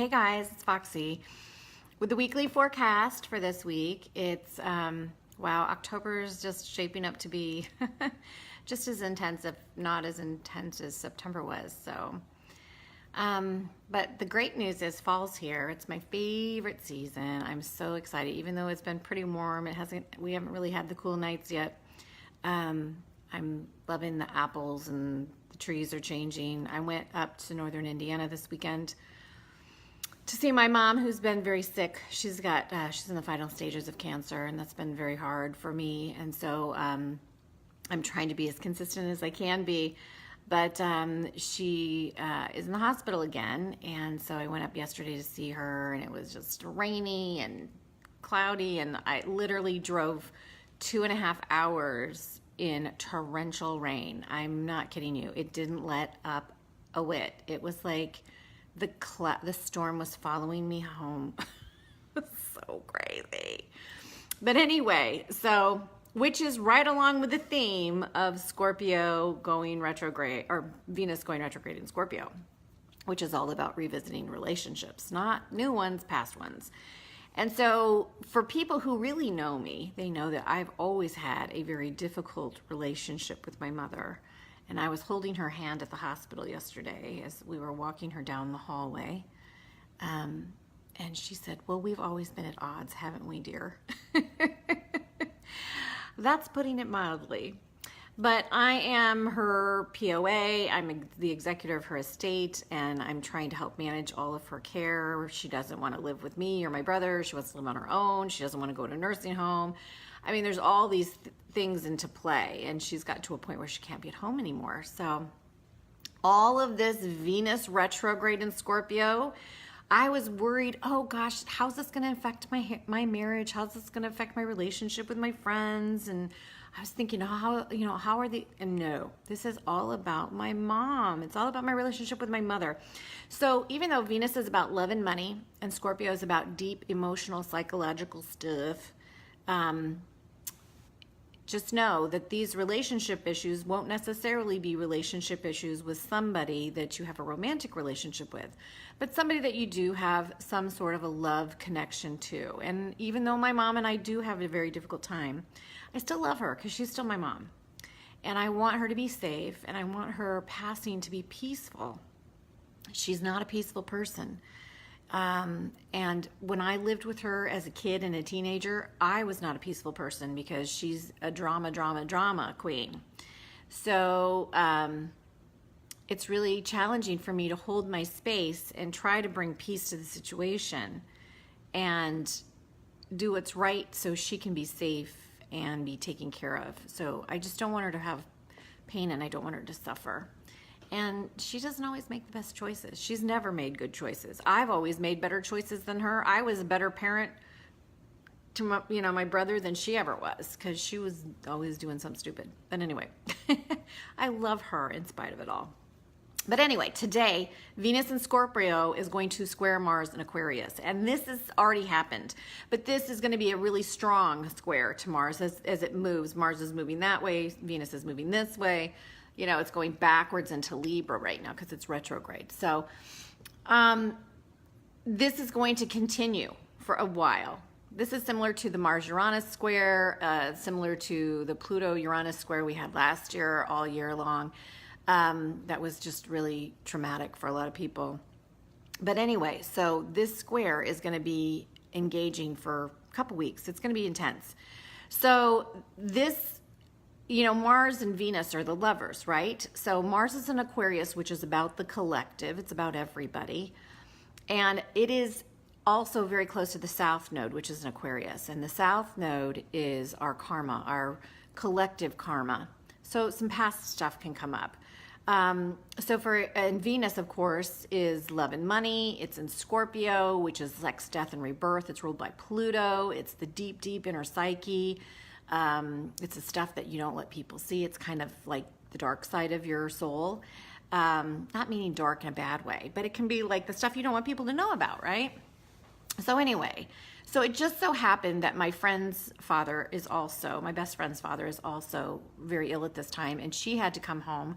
Hey guys, it's Foxy with the weekly forecast for this week. It's wow, October is just shaping up to be just as intense, if not as intense as September was. So, but the great news is fall's here. It's my favorite season. I'm so excited, even though it's been pretty warm. We haven't really had the cool nights yet. I'm loving the apples and the trees are changing. I went up to northern Indiana this weekend to see my mom, who's been very sick. She's in the final stages of cancer, and that's been very hard for me. And so I'm trying to be as consistent as I can be. But she is in the hospital again, and so I went up yesterday to see her, and it was just rainy and cloudy, and I literally drove 2.5 hours in torrential rain. I'm not kidding you. It didn't let up a whit. It was like the storm was following me home. So crazy. But anyway, so which is right along with the theme of Scorpio going retrograde, or Venus going retrograde in Scorpio, which is all about revisiting relationships, not new ones, past ones. And so for people who really know me, they know that I've always had a very difficult relationship with my mother. And I was holding her hand at the hospital yesterday as we were walking her down the hallway. And she said, "Well, we've always been at odds, haven't we, dear?" That's putting it mildly. But I am her POA. I'm the executor of her estate, and I'm trying to help manage all of her care. She doesn't want to live with me or my brother. She wants to live on her own. She doesn't want to go to a nursing home. I mean, there's all these things into play, and she's got to a point where she can't be at home anymore. So all of this Venus retrograde in Scorpio, I was worried, oh gosh, how's this going to affect my marriage? How's this going to affect my relationship with my friends? And I was thinking, how are they? And no, this is all about my mom. It's all about my relationship with my mother. So even though Venus is about love and money, and Scorpio is about deep emotional, psychological stuff, just know that these relationship issues won't necessarily be relationship issues with somebody that you have a romantic relationship with, but somebody that you do have some sort of a love connection to. And even though my mom and I do have a very difficult time, I still love her because she's still my mom. And I want her to be safe, and I want her passing to be peaceful. She's not a peaceful person. And when I lived with her as a kid and a teenager, I was not a peaceful person because she's a drama queen. So it's really challenging for me to hold my space and try to bring peace to the situation and do what's right so she can be safe and be taken care of. So I just don't want her to have pain, and I don't want her to suffer. And she doesn't always make the best choices. She's never made good choices. I've always made better choices than her. I was a better parent to my brother than she ever was, because she was always doing something stupid. But anyway, I love her in spite of it all. But anyway, today, Venus in Scorpio is going to square Mars in Aquarius. And this has already happened. But this is going to be a really strong square to Mars as it moves. Mars is moving that way. Venus is moving this way. You know, it's going backwards into Libra right now because it's retrograde. So this is going to continue for a while. This is similar to the Mars-Uranus square, similar to the Pluto-Uranus square we had last year, all year long. That was just really traumatic for a lot of people. But anyway, so this square is going to be engaging for a couple weeks. It's going to be intense. So this, Mars and Venus are the lovers, right? So Mars is in Aquarius, which is about the collective. It's about everybody. And it is also very close to the South Node, which is in Aquarius. And the South Node is our karma, our collective karma. So some past stuff can come up. And Venus, of course, is love and money. It's in Scorpio, which is sex, death, and rebirth. It's ruled by Pluto. It's the deep, deep inner psyche. It's the stuff that you don't let people see. It's kind of like the dark side of your soul. Not meaning dark in a bad way, but it can be like the stuff you don't want people to know about, right? So anyway, so it just so happened that my best friend's father is also very ill at this time, and she had to come home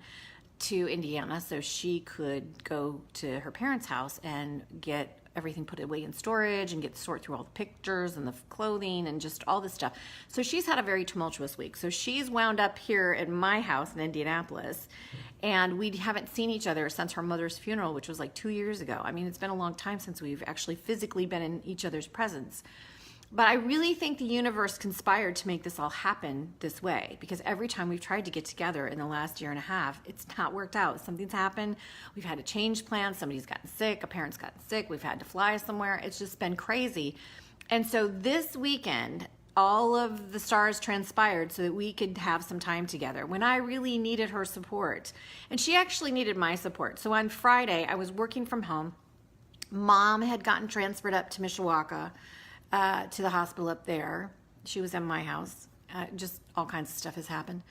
to Indiana so she could go to her parents' house and get everything put away in storage and get to sort through all the pictures and the clothing and just all this stuff. So she's had a very tumultuous week. So she's wound up here at my house in Indianapolis, and we haven't seen each other since her mother's funeral, which was like 2 years ago. I mean, it's been a long time since we've actually physically been in each other's presence. But I really think the universe conspired to make this all happen this way, because every time we've tried to get together in the last year and a half, it's not worked out. Something's happened. We've had to change plans. Somebody's gotten sick. A parent's gotten sick. We've had to fly somewhere. It's just been crazy. And so this weekend, all of the stars transpired so that we could have some time together when I really needed her support. And she actually needed my support. So on Friday, I was working from home. Mom had gotten transferred up to Mishawaka, to the hospital up there. She was in my house. Just all kinds of stuff has happened.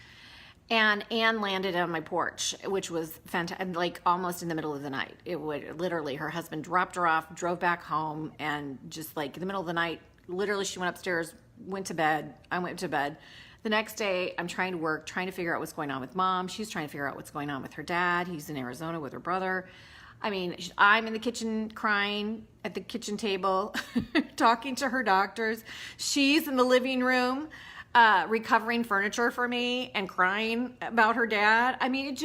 And Anne landed on my porch, which was fantastic, like almost in the middle of the night. It would literally, her husband dropped her off, drove back home, and just like in the middle of the night, literally she went upstairs, went to bed. I went to bed. The next day, I'm trying to work, trying to figure out what's going on with Mom. She's trying to figure out what's going on with her dad. He's in Arizona with her brother. I mean, I'm in the kitchen crying at the kitchen table, talking to her doctors. She's in the living room, recovering furniture for me and crying about her dad. I mean,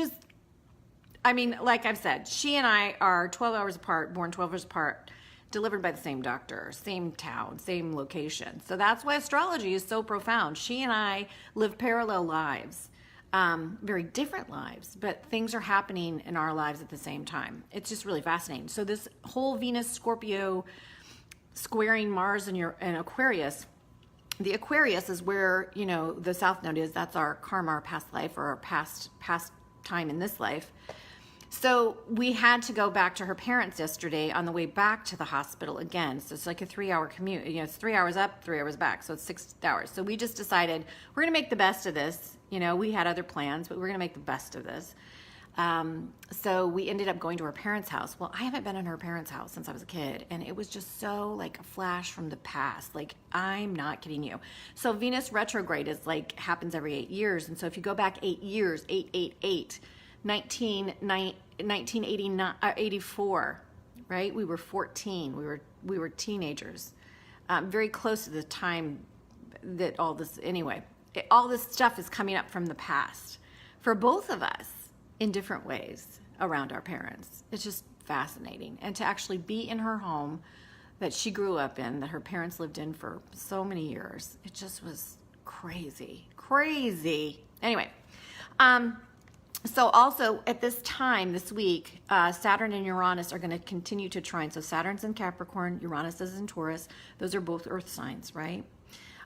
like I've said, she and I are 12 hours apart, born 12 hours apart, delivered by the same doctor, same town, same location. So that's why astrology is so profound. She and I live parallel lives. Very different lives, but things are happening in our lives at the same time. It's just really fascinating. So this whole Venus Scorpio squaring Mars in Aquarius, the Aquarius is where, the South Node is. That's our karma, our past life, or our past time in this life. So we had to go back to her parents yesterday on the way back to the hospital again. So it's like a 3-hour commute. It's 3 hours up, 3 hours back. So it's 6 hours. So we just decided we're going to make the best of this. We had other plans, but we're going to make the best of this. So we ended up going to her parents' house. Well, I haven't been in her parents' house since I was a kid. And it was just so like a flash from the past. Like, I'm not kidding you. So Venus retrograde is like happens every 8 years. And so if you go back 8 years, 888, 1984, right? We were 14. We were teenagers, very close to the time that all this stuff is coming up from the past for both of us in different ways around our parents. It's just fascinating. And to actually be in her home that she grew up in, that her parents lived in for so many years, it just was crazy. Anyway, so also at this time this week, Saturn and Uranus are going to continue to trine. So Saturn's in Capricorn, Uranus is in Taurus. Those are both earth signs, right?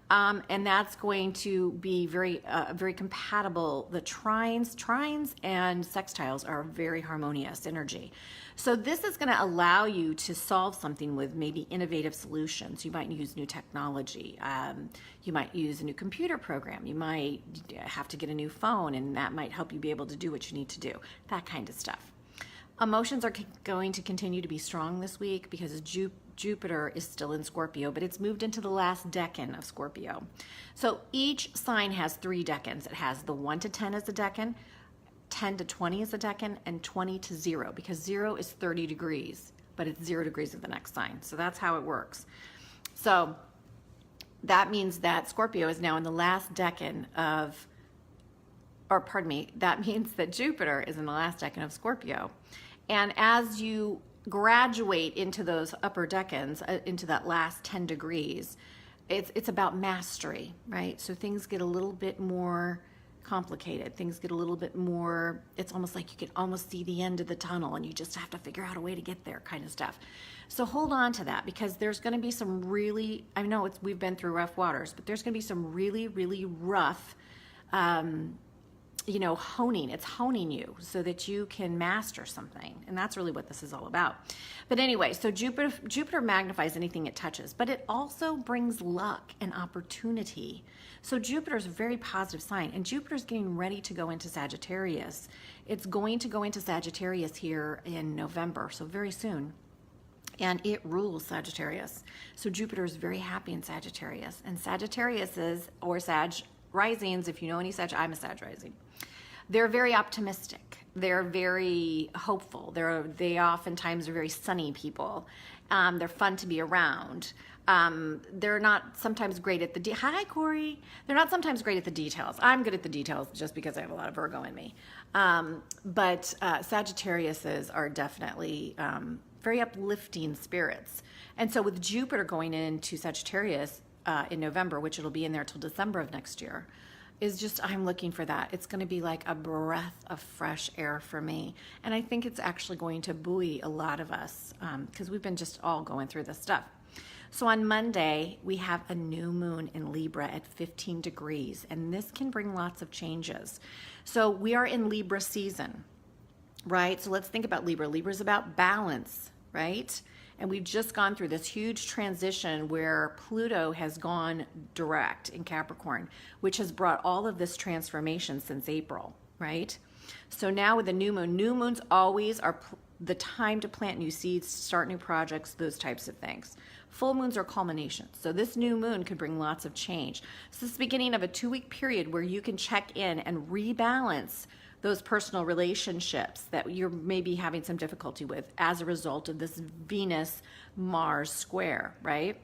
And that's going to be very compatible. The trines and sextiles are very harmonious energy. So this is going to allow you to solve something with maybe innovative solutions. You might use new technology. You might use a new computer program. You might have to get a new phone, and that might help you be able to do what you need to do. That kind of stuff. Emotions are going to continue to be strong this week because Jupiter is still in Scorpio, but it's moved into the last decan of Scorpio. So each sign has 3 decans. It has the 1 to 10 as a decan, 10 to 20 is a decan, and 20 to 0, because 0 is 30 degrees, but it's 0 degrees of the next sign. So that's how it works. So that means that Scorpio is now in the last decan of, that means that Jupiter is in the last decan of Scorpio. And as you graduate into those upper decans, into that last 10 degrees, it's about mastery, right? So things get a little bit more complicated. Things get a little bit more, it's almost like you can almost see the end of the tunnel and you just have to figure out a way to get there kind of stuff. So hold on to that, because there's going to be some really, I know we've been through rough waters, but there's going to be some really, really rough, honing. It's honing you so that you can master something. And that's really what this is all about. But anyway, so Jupiter magnifies anything it touches, but it also brings luck and opportunity. So Jupiter is a very positive sign, and Jupiter is getting ready to go into Sagittarius. It's going to go into Sagittarius here in November, so very soon. And it rules Sagittarius. So Jupiter is very happy in Sagittarius. And Sagittariuses, or Sag risings, if you know any Sag, I'm a Sag rising. They're very optimistic. they're very hopeful. They oftentimes are very sunny people. They're fun to be around. They're not sometimes great at the hi Corey. They're not sometimes great at the details. I'm good at the details just because I have a lot of Virgo in me. But Sagittariuses are definitely very uplifting spirits. And so with Jupiter going into Sagittarius in November, which it'll be in there till December of next year, is just, I'm looking for that. It's going to be like a breath of fresh air for me. And I think it's actually going to buoy a lot of us because we've been just all going through this stuff. So on Monday, we have a new moon in Libra at 15 degrees, and this can bring lots of changes. So we are in Libra season, right? So let's think about Libra. Libra is about balance, right? And we've just gone through this huge transition where Pluto has gone direct in Capricorn, which has brought all of this transformation since April, right? So now with the new moons always are the time to plant new seeds, start new projects, those types of things. Full moons are culminations. So this new moon could bring lots of change. So this is the beginning of a 2-week period where you can check in and rebalance those personal relationships that you're maybe having some difficulty with as a result of this Venus-Mars square, right?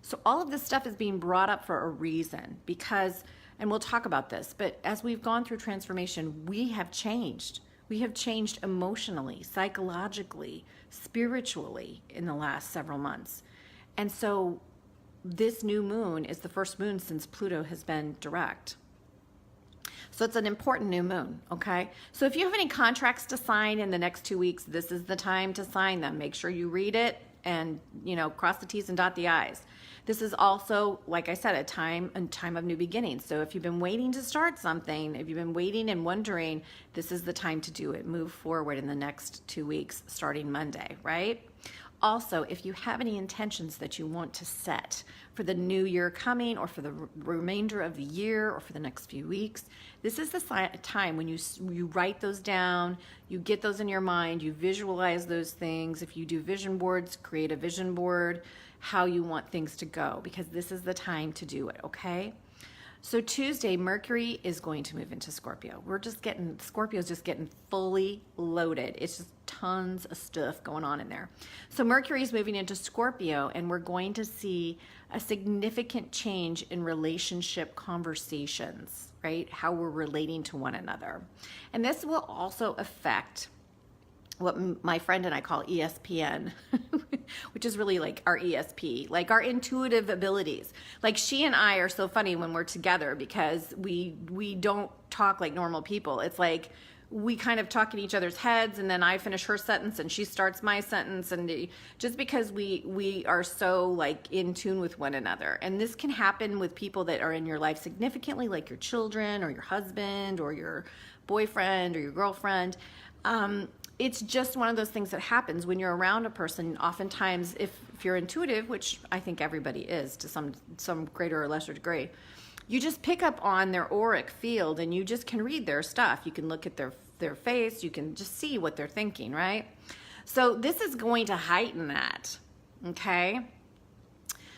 So all of this stuff is being brought up for a reason because, and we'll talk about this, but as we've gone through transformation, we have changed. We have changed emotionally, psychologically, spiritually in the last several months. And so this new moon is the first moon since Pluto has been direct. So it's an important new moon, okay? So if you have any contracts to sign in the next 2 weeks, this is the time to sign them. Make sure you read it and, cross the T's and dot the I's. This is also, like I said, a time of new beginnings. So if you've been waiting to start something, if you've been waiting and wondering, this is the time to do it. Move forward in the next 2 weeks, starting Monday, right? Also, if you have any intentions that you want to set for the new year coming or for the remainder of the year or for the next few weeks, this is the time when you write those down, you get those in your mind, you visualize those things. If you do vision boards, create a vision board, how you want things to go, because this is the time to do it, okay? So Tuesday, Mercury is going to move into Scorpio. Scorpio's just getting fully loaded. It's just tons of stuff going on in there. So Mercury is moving into Scorpio, and we're going to see a significant change in relationship conversations, right? How we're relating to one another. And this will also affect what my friend and I call ESPN, which is really like our ESP, like our intuitive abilities. Like she and I are so funny when we're together because we don't talk like normal people. It's like we kind of talk in each other's heads, and then I finish her sentence and she starts my sentence, and just because we are so like in tune with one another. And this can happen with people that are in your life significantly, like your children or your husband or your boyfriend or your girlfriend. It's just one of those things that happens when you're around a person. Oftentimes, if you're intuitive, which I think everybody is to some greater or lesser degree, you just pick up on their auric field and you just can read their stuff. You can look at their face. You can just see what they're thinking, right? So this is going to heighten that, okay?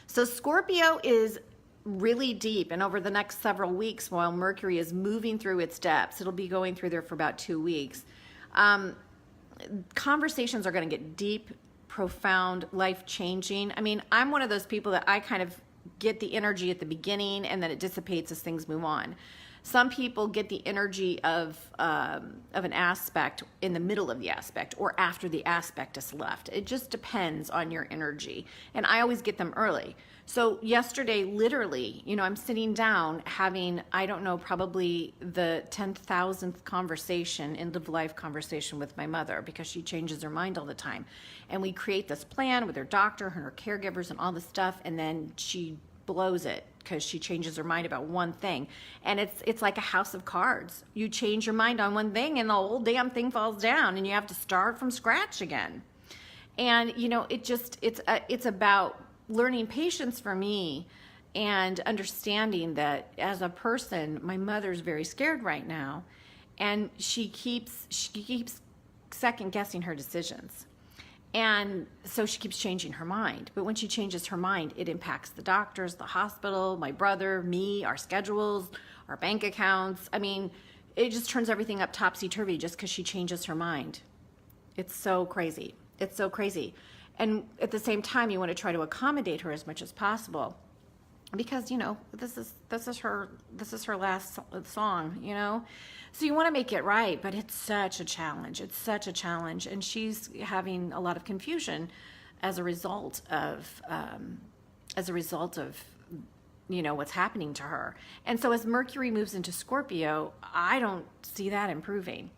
So Scorpio is really deep, and over the next several weeks while Mercury is moving through its depths, it'll be going through there for about 2 weeks. Conversations are going to get deep, profound, life-changing. I mean, I'm one of those people that I kind of get the energy at the beginning and then it dissipates as things move on. Some people get the energy of an aspect in the middle of the aspect or after the aspect is left. It just depends on your energy. And I always get them early. So yesterday, literally, I'm sitting down having, I don't know, probably the 10,000th conversation, end of life conversation with my mother, because she changes her mind all the time. And we create this plan with her doctor and her caregivers and all this stuff, and then she blows it because she changes her mind about one thing. And it's like a house of cards. You change your mind on one thing and the whole damn thing falls down and you have to start from scratch again. And it's about learning patience for me and understanding that as a person, my mother's very scared right now, and she keeps second guessing her decisions. And so she keeps changing her mind. But when she changes her mind, it impacts the doctors, the hospital, my brother, me, our schedules, our bank accounts. I mean, it just turns everything up topsy-turvy just because she changes her mind. It's so crazy. It's so crazy. And at the same time, you want to try to accommodate her as much as possible, because, you know, this is her last song, you know. So you want to make it right, but it's such a challenge. It's such a challenge, and she's having a lot of confusion as a result of you know, what's happening to her. And so as Mercury moves into Scorpio, I don't see that improving.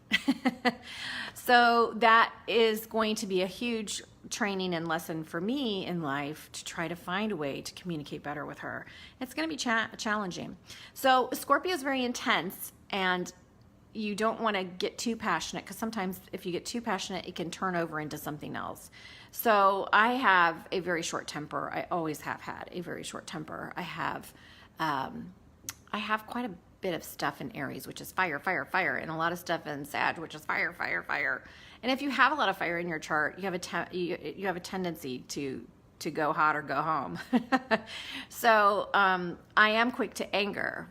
So that is going to be a huge training and lesson for me in life, to try to find a way to communicate better with her. It's going to be challenging. So Scorpio is very intense, and you don't want to get too passionate, because sometimes if you get too passionate, it can turn over into something else. So I have a very short temper. I always have had a very short temper. I have quite a bit of stuff in Aries, which is fire, fire, fire, and a lot of stuff in Sag, which is fire, fire, fire. And if you have a lot of fire in your chart, you have a tendency to go hot or go home. So I am quick to anger.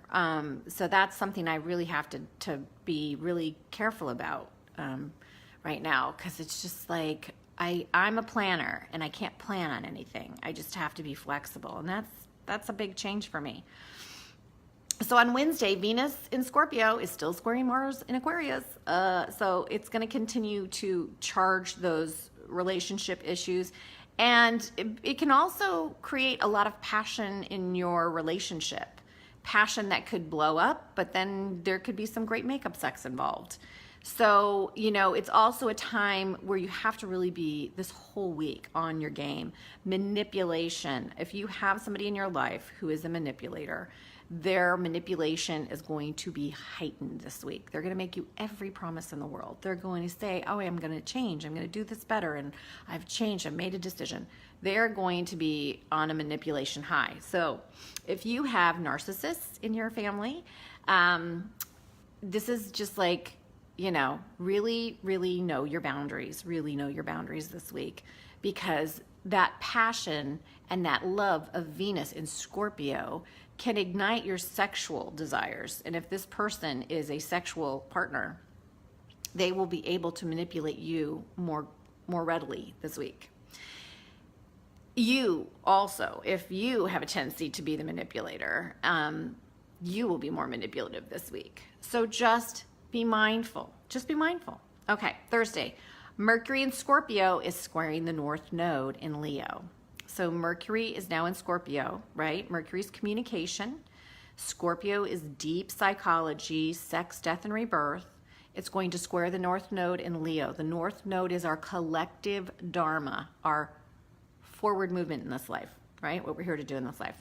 So that's something I really have to be really careful about right now, because it's just like I'm a planner, and I can't plan on anything. I just have to be flexible, and that's a big change for me. So on Wednesday, Venus in Scorpio is still squaring Mars in Aquarius. So it's going to continue to charge those relationship issues. And it can also create a lot of passion in your relationship. Passion that could blow up, but then there could be some great makeup sex involved. So, you know, it's also a time where you have to really be, this whole week, on your game. Manipulation. If you have somebody in your life who is a manipulator, their manipulation is going to be heightened this week. They're going to make you every promise in the world. They're going to say, oh, I'm going to change. I'm going to do this better. And I've changed. I've made a decision. They're going to be on a manipulation high. So if you have narcissists in your family, this is just like, you know, really, really know your boundaries. Really know your boundaries this week, because that passion and that love of Venus in Scorpio can ignite your sexual desires. And if this person is a sexual partner, they will be able to manipulate you more readily this week. You also, if you have a tendency to be the manipulator, you will be more manipulative this week. So just be mindful. Just be mindful. Okay, Thursday, Mercury in Scorpio is squaring the North Node in Leo. So Mercury is now in Scorpio, right? Mercury's communication. Scorpio is deep psychology, sex, death, and rebirth. It's going to square the North Node in Leo. The North Node is our collective dharma, our forward movement in this life, right? What we're here to do in this life.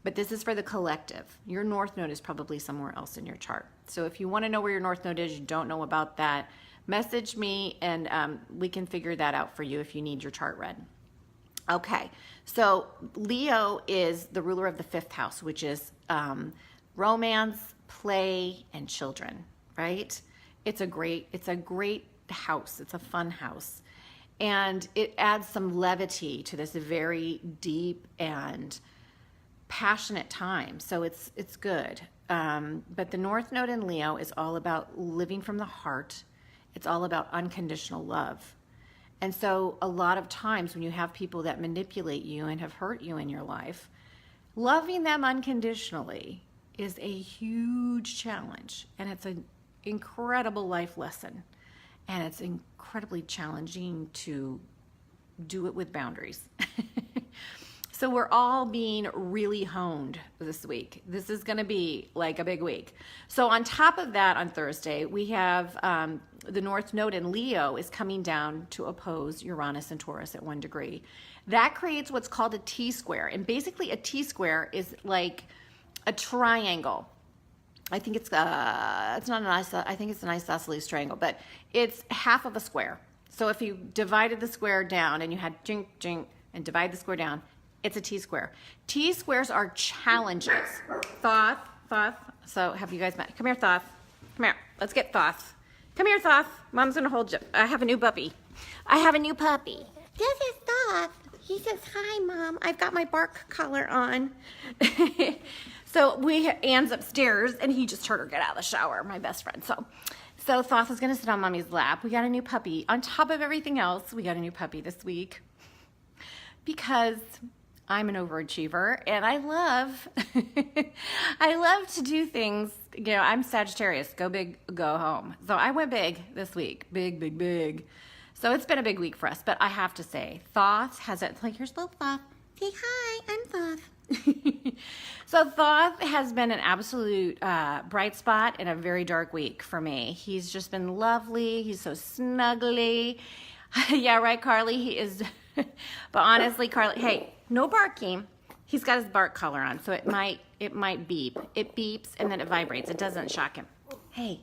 But this is for the collective. Your North Node is probably somewhere else in your chart. So if you want to know where your North Node is, you don't know about that, message me, and we can figure that out for you if you need your chart read. Okay, so Leo is the ruler of the 5th house, which is romance, play, and children, right? It's a great house. It's a fun house. And it adds some levity to this very deep and passionate time. So it's good. But the North Node in Leo is all about living from the heart. It's all about unconditional love. And so a lot of times when you have people that manipulate you and have hurt you in your life, loving them unconditionally is a huge challenge. And it's an incredible life lesson. And it's incredibly challenging to do it with boundaries. So we're all being really honed this week. This is going to be like a big week. So on top of that, on Thursday, we have the North Node in Leo is coming down to oppose Uranus and Taurus at 1 degree. That creates what's called a T-square. And basically a T-square is like a triangle. I think it's not an I think it's an isosceles triangle, but it's half of a square. So if you divided the square down and you had jink, jink, and divide the square down, it's a T-square. T-squares are challenges. Thoth. So have you guys met? Come here, Thoth. Come here. Let's get Thoth. Come here, Thoth. Mom's gonna hold you. I have a new puppy. This is Thoth. He says, hi, Mom. I've got my bark collar on. So Anne's upstairs, and he just heard her get out of the shower, my best friend. So Thoth is gonna sit on Mommy's lap. We got a new puppy. On top of everything else, we got a new puppy this week because I'm an overachiever, and I love, I love to do things. You know, I'm Sagittarius, go big, go home. So I went big this week, big, big, big. So it's been a big week for us, but I have to say, Thoth has it, like, here's little Thoth. Say hi, I'm Thoth. So Thoth has been an absolute bright spot in a very dark week for me. He's just been lovely. He's so snuggly. Yeah, right, Carly? He is, but honestly, Carly, hey, no barking. He's got his bark collar on, so it might beep. It beeps and then it vibrates. It doesn't shock him. Hey,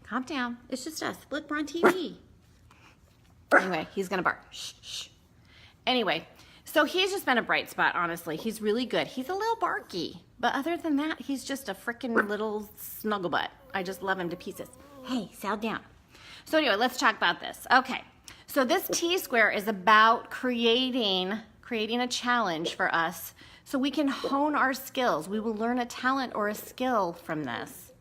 calm down. It's just us. Look, we're on TV. Anyway, he's gonna bark. Shh, shh. Anyway, so he's just been a bright spot, honestly. He's really good. He's a little barky, but other than that, he's just a freaking little snuggle butt. I just love him to pieces. Hey, settle down. So anyway, let's talk about this. Okay, so this T-square is about creating a challenge for us so we can hone our skills. We will learn a talent or a skill from this.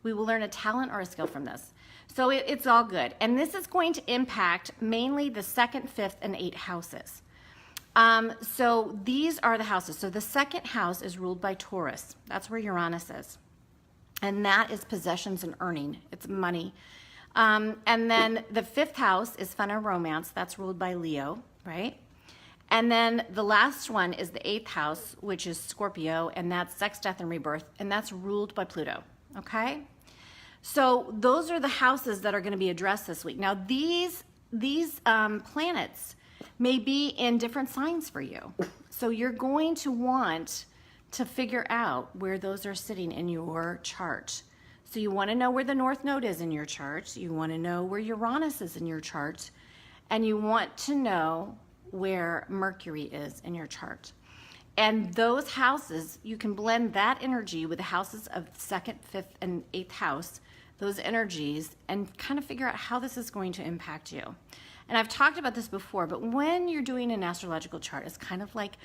We will learn a talent or a skill from this. So it's all good. And this is going to impact mainly the 2nd, 5th, and 8th houses. So these are the houses. So the 2nd house is ruled by Taurus. That's where Uranus is. And that is possessions and earning. It's money. And then the 5th house is fun and romance. That's ruled by Leo, right? And then the last one is the 8th house, which is Scorpio, and that's sex, death, and rebirth. And that's ruled by Pluto, okay? So those are the houses that are going to be addressed this week. Now, these planets may be in different signs for you. So you're going to want to figure out where those are sitting in your chart. So you want to know where the North Node is in your chart. You want to know where Uranus is in your chart. And you want to know where Mercury is in your chart. And those houses, you can blend that energy with the houses of 2nd, 5th, and 8th house, those energies, and kind of figure out how this is going to impact you. And I've talked about this before, but when you're doing an astrological chart, it's kind of like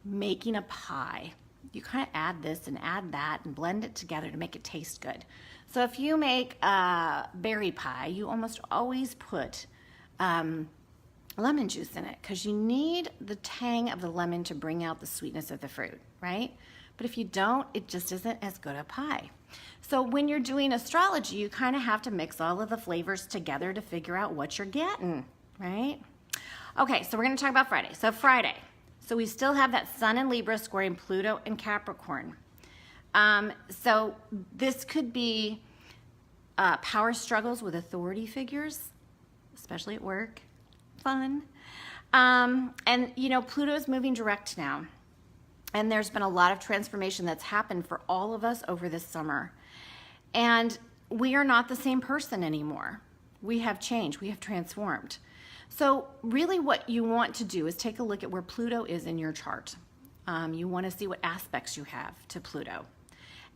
making a pie. You kind of add this and add that and blend it together to make it taste good. So if you make a berry pie, you almost always put lemon juice in it because you need the tang of the lemon to bring out the sweetness of the fruit, right? But if you don't, it just isn't as good a pie. So when you're doing astrology, you kind of have to mix all of the flavors together to figure out what you're getting, right? Okay, so we're going to talk about Friday. So Friday. So we still have that Sun in Libra squaring Pluto and Capricorn. So this could be power struggles with authority figures, especially at work. Fun. And, you know, Pluto is moving direct now. And there's been a lot of transformation that's happened for all of us over this summer. And we are not the same person anymore. We have changed. We have transformed. So really what you want to do is take a look at where Pluto is in your chart. You want to see what aspects you have to Pluto.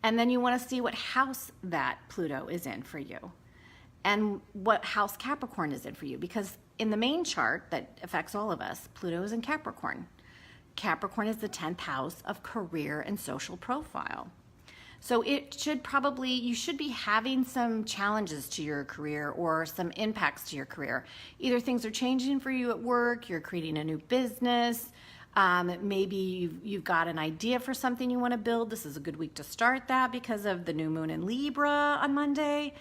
And then you want to see what house that Pluto is in for you. And what house Capricorn is in for you. Because in the main chart that affects all of us, Pluto is in Capricorn. Capricorn is the 10th house of career and social profile. So it should probably, you should be having some challenges to your career or some impacts to your career. Either things are changing for you at work, you're creating a new business, maybe you've got an idea for something you want to build. This is a good week to start that because of the new moon in Libra on Monday.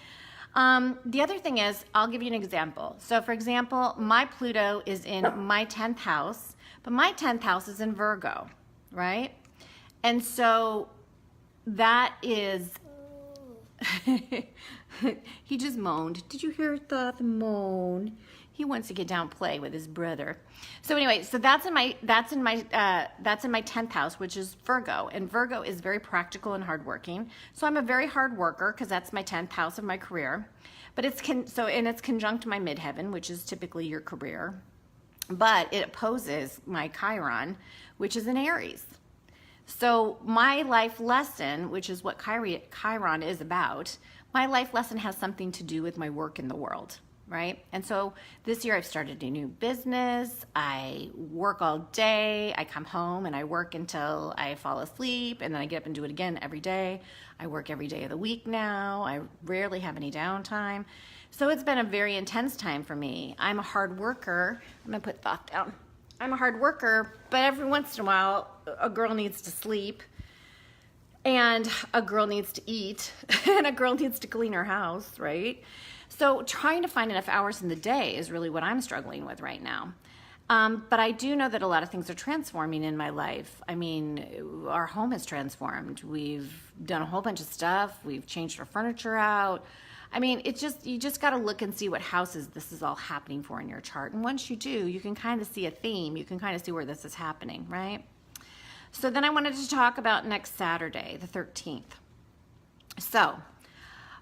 The other thing is, I'll give you an example. So for example, my Pluto is in my 10th house, but my 10th house is in Virgo, right? And so that is, he just moaned. Did you hear Thoth moan? He wants to get down and play with his brother. So anyway, so that's in my 10th house, which is Virgo, and Virgo is very practical and hardworking. So I'm a very hard worker because that's my 10th house of my career. But it's conjunct my midheaven, which is typically your career. But it opposes my Chiron, which is in Aries. So my life lesson, which is what Chiron is about, my life lesson has something to do with my work in the world, right? And so this year I've started a new business. I work all day. I come home and I work until I fall asleep, and then I get up and do it again every day. I work every day of the week now. I rarely have any downtime. So it's been a very intense time for me. I'm a hard worker. I'm gonna put thought down. I'm a hard worker, but every once in a while, a girl needs to sleep, and a girl needs to eat, and a girl needs to clean her house, right? So trying to find enough hours in the day is really what I'm struggling with right now. But I do know that a lot of things are transforming in my life. I mean, our home has transformed. We've done a whole bunch of stuff. We've changed our furniture out. I mean, you just got to look and see what houses this is all happening for in your chart. And once you do, you can kind of see a theme. You can kind of see where this is happening, right? So then I wanted to talk about next Saturday, the 13th. So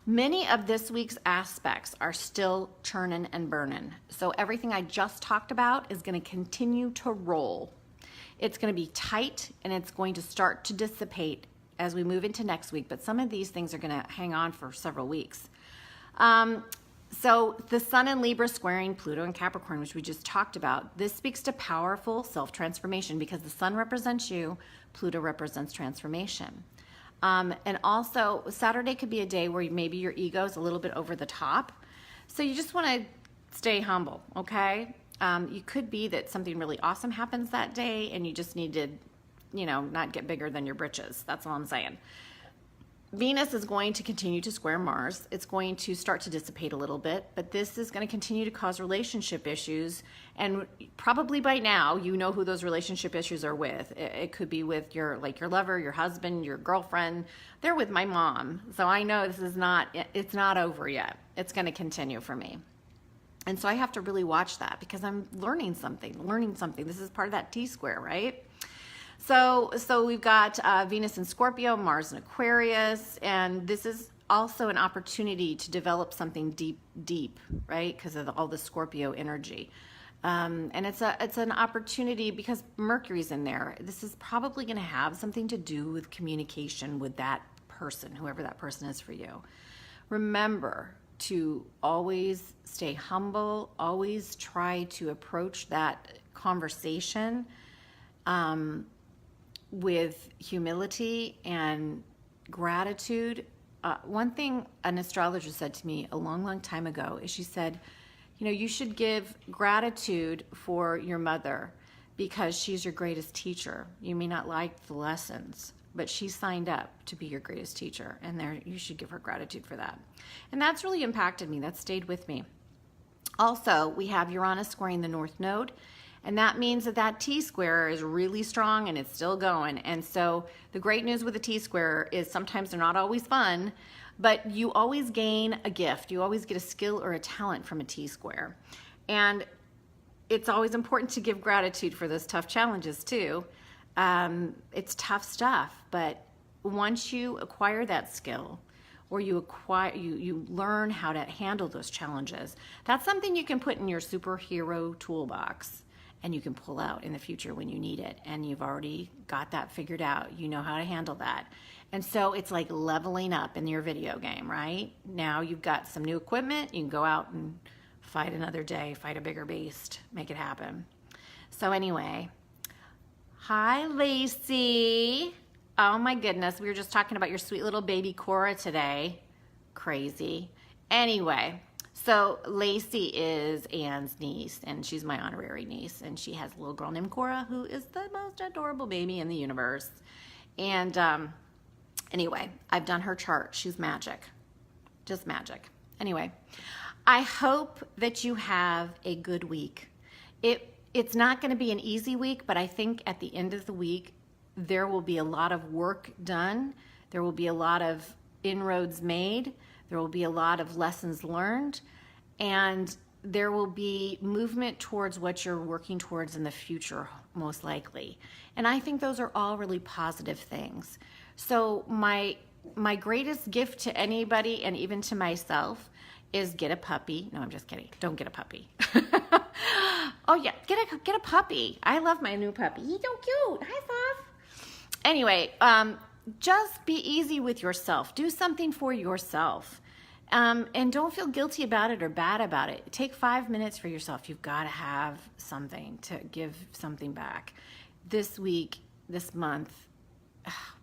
many of this week's aspects are still churning and burning. So everything I just talked about is going to continue to roll. It's going to be tight, and it's going to start to dissipate as we move into next week. But some of these things are going to hang on for several weeks. So the Sun in Libra squaring Pluto and Capricorn, which we just talked about, this speaks to powerful self-transformation because the Sun represents you, Pluto represents transformation. And also Saturday could be a day where maybe your ego is a little bit over the top. So you just want to stay humble, okay? You could be that something really awesome happens that day and you just need to, not get bigger than your britches. That's all I'm saying. Venus is going to continue to square Mars. It's going to start to dissipate a little bit, but this is going to continue to cause relationship issues. And probably by now, you know who those relationship issues are with. It could be with your lover, your husband, your girlfriend. They're with my mom. So I know it's not over yet. It's going to continue for me. And so I have to really watch that because I'm learning something. This is part of that T-square, right? So we've got Venus in Scorpio, Mars in Aquarius, and this is also an opportunity to develop something deep, right? Because of all the Scorpio energy. And it's an opportunity because Mercury's in there. This is probably going to have something to do with communication with that person, whoever that person is for you. Remember to always stay humble, always try to approach that conversation with humility and gratitude. One thing an astrologer said to me a long time ago is she said, you should give gratitude for your mother because she's your greatest teacher. You may not like the lessons, but she signed up to be your greatest teacher, and you should give her gratitude for that. And that's really impacted me. That stayed with me. Also, we have Uranus squaring the North Node. And that means that T-square is really strong and it's still going. And so the great news with the T-square is sometimes they're not always fun, but you always gain a gift. You always get a skill or a talent from a T-square. And it's always important to give gratitude for those tough challenges too. It's tough stuff, but once you acquire that skill, or you learn how to handle those challenges, that's something you can put in your superhero toolbox. And you can pull out in the future when you need it. And you've already got that figured out. You know how to handle that. And so it's like leveling up in your video game, right? Now you've got some new equipment. You can go out and fight another day, fight a bigger beast, make it happen. So anyway, hi, Lacey. Oh my goodness, we were just talking about your sweet little baby Cora today. Crazy. Anyway. So Lacey is Anne's niece, and she's my honorary niece, and she has a little girl named Cora, who is the most adorable baby in the universe. And anyway, I've done her chart. She's magic, just magic. Anyway, I hope that you have a good week. It's not going to be an easy week, but I think at the end of the week, there will be a lot of work done. There will be a lot of inroads made. There will be a lot of lessons learned, and there will be movement towards what you're working towards in the future, most likely. And I think those are all really positive things. So my greatest gift to anybody, and even to myself, is get a puppy. No, I'm just kidding. Don't get a puppy. Oh yeah, get a puppy. I love my new puppy. He's so cute. Hi, Fluff. Anyway, just be easy with yourself. Do something for yourself. And don't feel guilty about it or bad about it. Take 5 minutes for yourself. You've got to have something to give something back. This week, this month,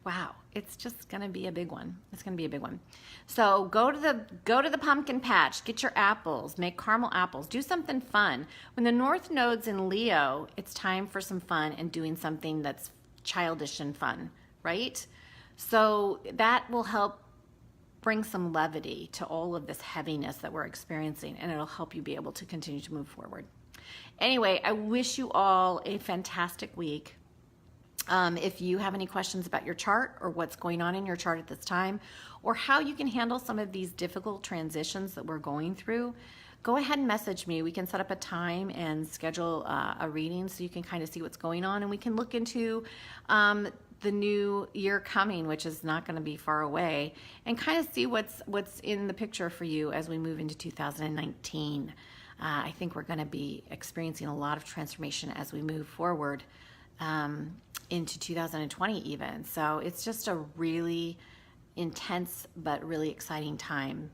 wow, it's just gonna be a big one. It's gonna be a big one. So go to the pumpkin patch, get your apples, make caramel apples, do something fun. When the North Node's in Leo, it's time for some fun and doing something that's childish and fun, right? So that will help bring some levity to all of this heaviness that we're experiencing, and it'll help you be able to continue to move forward. Anyway, I wish you all a fantastic week. If you have any questions about your chart or what's going on in your chart at this time, or how you can handle some of these difficult transitions that we're going through, go ahead and message me. We can set up a time and schedule a reading so you can kind of see what's going on, and we can look into the new year coming, which is not going to be far away, and kind of see what's in the picture for you as we move into 2019. I think we're going to be experiencing a lot of transformation as we move forward into 2020 even. So it's just a really intense but really exciting time.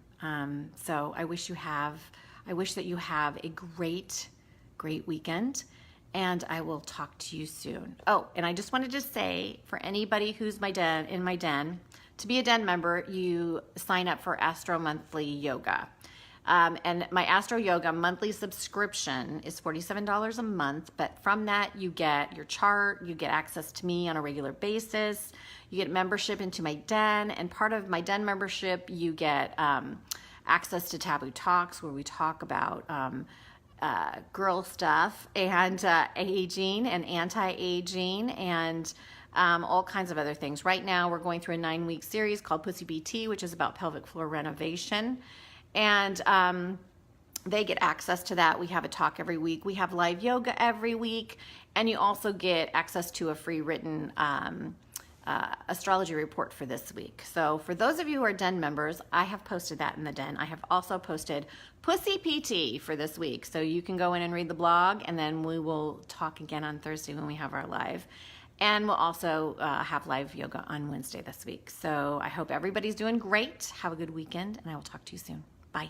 So I wish that you have a great weekend, and I will talk to you soon. Oh, and I just wanted to say, for anybody who's in my den, to be a den member, you sign up for Astro Monthly Yoga. And my Astro Yoga monthly subscription is $47 a month, but from that you get your chart, you get access to me on a regular basis, you get membership into my den, and part of my den membership you get access to Taboo Talks, where we talk about girl stuff and aging and anti-aging and all kinds of other things. Right now we're going through a 9-week series called Pussy BT, which is about pelvic floor renovation. And they get access to that. We have a talk every week. We have live yoga every week. And you also get access to a free written astrology report for this week. So for those of you who are den members, I have posted that in the den. I have also posted Pussy PT for this week. So you can go in and read the blog, and then we will talk again on Thursday when we have our live. And we'll also have live yoga on Wednesday this week. So I hope everybody's doing great. Have a good weekend, and I will talk to you soon. Bye.